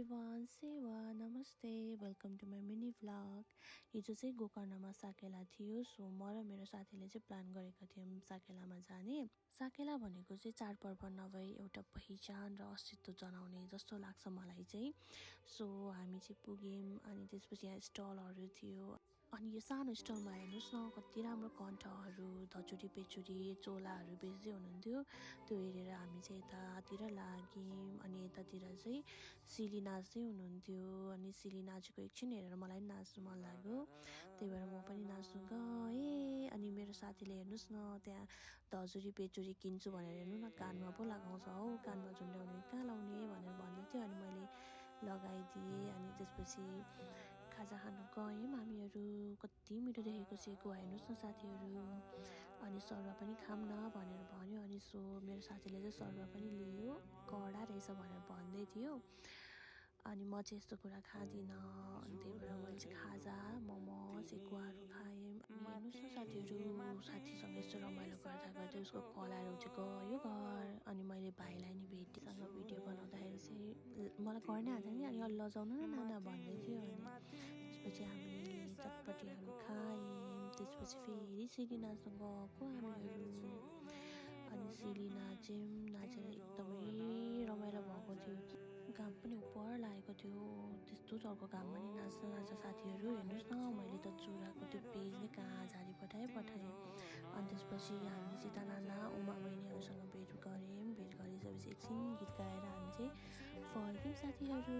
Everyone सेवा नमस्ते welcome to my mini vlog. हिजो चाहिँ गोकर्णमा साकेला थियो, सो म र मेरो साथीले चाहिँ प्लान गरेका थियौँ साकेलामा जाने। साकेला भनेको चाहिँ चाडपर्व नभई एउटा पहिचान र अस्तित्व जनाउने जस्तो लाग्छ मलाई चाहिँ। सो हामी चाहिँ पुग्यौँ अनि त्यसपछि यहाँ स्टलहरू थियो। अनि यो सानो स्टलमा हेर्नुहोस् न, कति राम्रो कण्ठहरू, धचुरी पेचुरी चोलाहरू बेच्दै हुनुहुन्थ्यो। त्यो हेरेर हामी चाहिँ यतातिर लाग्यौँ। अनि यतातिर चाहिँ सिली नाच्दै हुनुहुन्थ्यो। अनि सिली नाचेको एकछिन हेरेर मलाई नाच्नु मन लाग्यो, त्यही भएर म पनि नाच्नु गएँ। अनि मेरो साथीले हेर्नुहोस् न, त्यहाँ धजुरी पेचुरी किन्छु भनेर हेर्नु न, कानमा पो लगाउँछ हौ, कानमा झुन्ड्याउने कहाँ लाउने भनेर भन्दै थियो। अनि मैले लगाइदिएँ। अनि त्यसपछि खाजा खानु गयौँ हामीहरू। कति मिठो देखेको छ गुवा, हेर्नुहोस् न साथीहरू। अनि सरुवा पनि खाऊँ न भनेर भन्यो। अनि सो मेरो साथीले चाहिँ सरुवा पनि लियो, कडा रहेछ भनेर भन्दै थियो। अनि म चाहिँ यस्तो कुरा खाँदिनँ, अनि त्यही भएर मैले चाहिँ खाजा मोमो सेकुवाहरू खाएँ। अनि हेर्नुहोस् न साथीहरू, साथीसँग यस्तो रमाइलो गर्दा गर्दै उसको कल आएर चाहिँ गयो घर। अनि मैले भाइलाई नि भेटीसँग भिडियो बनाउँदाखेरि चाहिँ मलाई घर नै आएको नि, अनि अलि लजाउनु न नाना भन्दै थियो। अनि त्यसपछि हामीले चटपटीहरू खायौँ। त्यसपछि फेरि सिली नाच्नु गएको हामीहरू। अनि सिली नाच्यौँ, नाचेर एकदमै रमाइलो भएको थियो। घाम पनि उपर लागेको थियो, त्यस्तो चर्को घाममा नि नाच्दा नाच्दा साथीहरू हेर्नुहोस् न, मैले त चुराको त्यो पेज नै कहाँ झारी पठाएँ। अनि त्यसपछि हामी सीता नाना उमा बहिनीहरूसँग भेट गऱ्यौँ। भेट गरिसकेपछि एकछिन गीत गाएर हामी चाहिँ फर्क्यौँ साथीहरू।